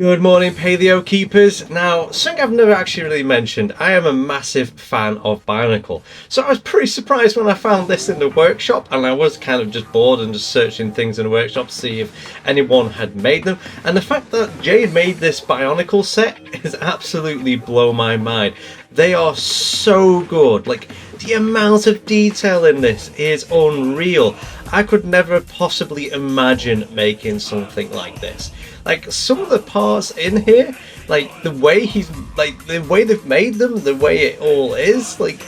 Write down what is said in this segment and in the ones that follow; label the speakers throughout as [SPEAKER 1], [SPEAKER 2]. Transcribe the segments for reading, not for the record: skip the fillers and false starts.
[SPEAKER 1] Good morning, Paleo Keepers. Now, something I've never actually really mentioned, I am a massive fan of Bionicle. So I was pretty surprised when I found this in the workshop, and I was kind of just bored and just searching things in the workshop to see if anyone had made them. And the fact that Jade made this Bionicle set is absolutely blow my mind. They are so good. Like, the amount of detail in this is unreal. I could never possibly imagine making something like this. Like, some of the parts in here, like the way the way they've made them, the way it all is, like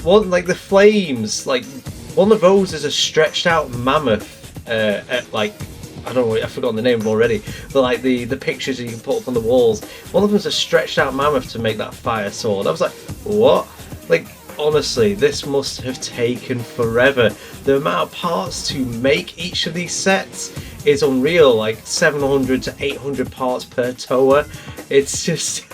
[SPEAKER 1] the flames, like one of those is a stretched out mammoth, like, I don't know, I've forgotten the name already, but like the pictures you can put up on the walls, one of them's a stretched out mammoth to make that fire sword. I was like, what? Like, honestly, this must have taken forever. The amount of parts to make each of these sets is unreal, like 700 to 800 parts per tower. It's just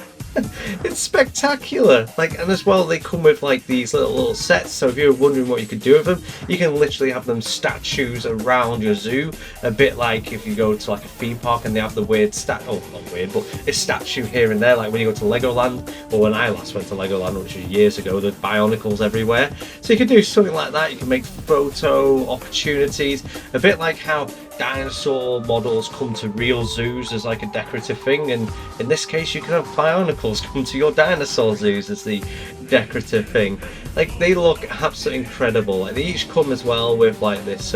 [SPEAKER 1] it's spectacular. Like, and as well, they come with like these little sets, so if you're wondering what you could do with them, you can literally have them statues around your zoo, a bit like if you go to like a theme park and they have the weird not weird, but a statue here and there, like when you go to Legoland, or when I last went to Legoland, which was years ago. There's Bionicles everywhere, so you can do something like that. You can make photo opportunities, a bit like how dinosaur models come to real zoos as like a decorative thing, and in this case you can have Bionicles come to your dinosaur zoos as the decorative thing. Like, they look absolutely incredible. Like, they each come as well with like this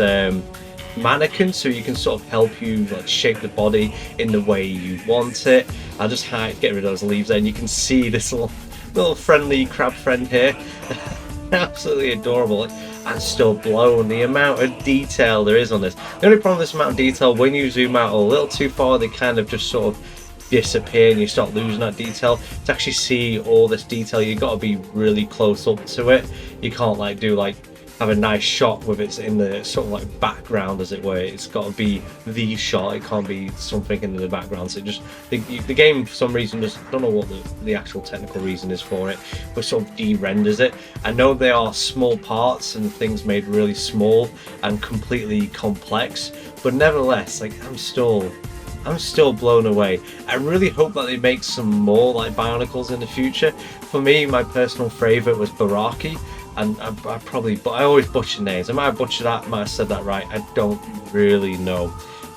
[SPEAKER 1] mannequin, so you can sort of help you like shape the body in the way you want it. I'll just get rid of those leaves there, and you can see this little friendly crab friend here. Absolutely adorable. And still blown, the amount of detail there is on this. The only problem with this amount of detail, when you zoom out a little too far, they kind of just sort of disappear and you start losing that detail. To actually see all this detail, you've got to be really close up to it. You can't like have a nice shot with it in the sort of like background, as it were. It's got to be the shot, it can't be something in the background. So it just the game for some reason, just don't know what the actual technical reason is for it, but sort of de-renders it. I know they are small parts and things made really small and completely complex, but nevertheless, like, I'm still blown away. I really hope that they make some more like Bionicles in the future. For me, my personal favourite was Baraki, and I always butcher names. I might have butchered that, might have said that right, I don't really know.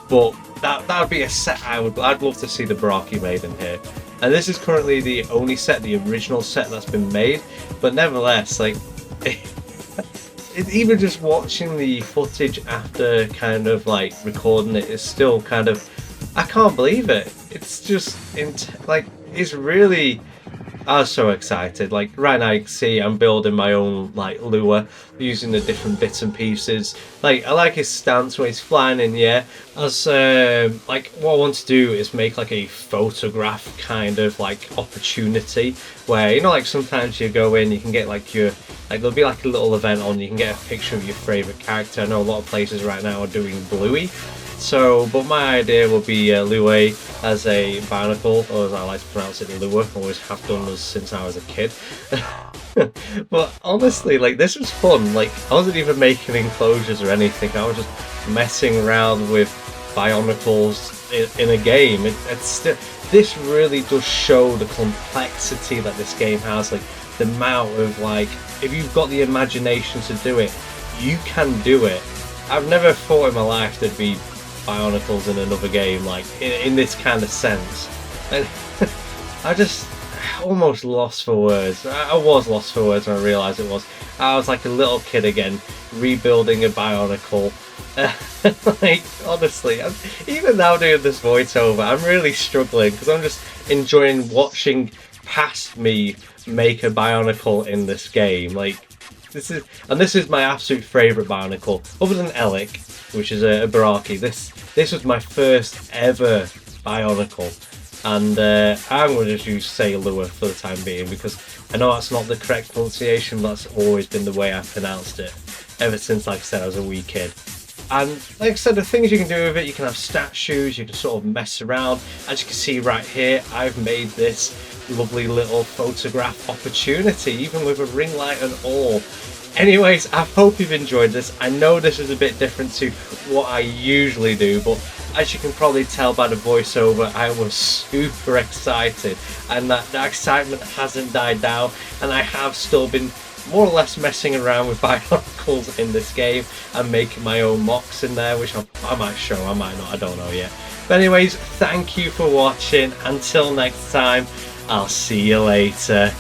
[SPEAKER 1] But that would be a set I'd love to see the Baraki made in here. And this is currently the only set, the original set that's been made, but nevertheless, like, even just watching the footage after kind of like recording it is still kind of, I can't believe it. It's just like, it's really, I was so excited. Like, right now you can see I'm building my own like lure using the different bits and pieces. Like, I like his stance when he's flying in the air. As like, what I want to do is make like a photograph kind of like opportunity where, you know, like sometimes you go in, you can get like there'll be like a little event on, you can get a picture of your favorite character. I know a lot of places right now are doing Bluey. So, but my idea would be Lue as a Bionicle, or as I like to pronounce it, Lure. Always have done since I was a kid. But honestly, like, this was fun. Like, I wasn't even making enclosures or anything. I was just messing around with Bionicles in a game. This really does show the complexity that this game has. Like, the amount of, like, if you've got the imagination to do it, you can do it. I've never thought in my life there'd be Bionicles in another game, like in this kind of sense. And I just almost lost for words. I was lost for words when I realised it was. I was like a little kid again, rebuilding a Bionicle. Like, honestly, even now doing this voiceover, I'm really struggling because I'm just enjoying watching past me make a Bionicle in this game. Like, this is my absolute favourite Bionicle, other than Elec, which is a Baraki. This was my first ever Bionicle, and I'm going to just use Lure for the time being, because I know that's not the correct pronunciation, but that's always been the way I've pronounced it ever since, like I said, I was a wee kid. And like I said, the things you can do with it, you can have statues, you can sort of mess around. As you can see right here, I've made this lovely little photograph opportunity, even with a ring light and all. Anyways, I hope you've enjoyed this. I know this is a bit different to what I usually do, but as you can probably tell by the voiceover, I was super excited, and that excitement hasn't died down, and I have still been more or less messing around with Bionicles in this game and making my own mocks in there, which I might show, I might not, I don't know yet. But anyways, thank you for watching. Until next time, I'll see you later.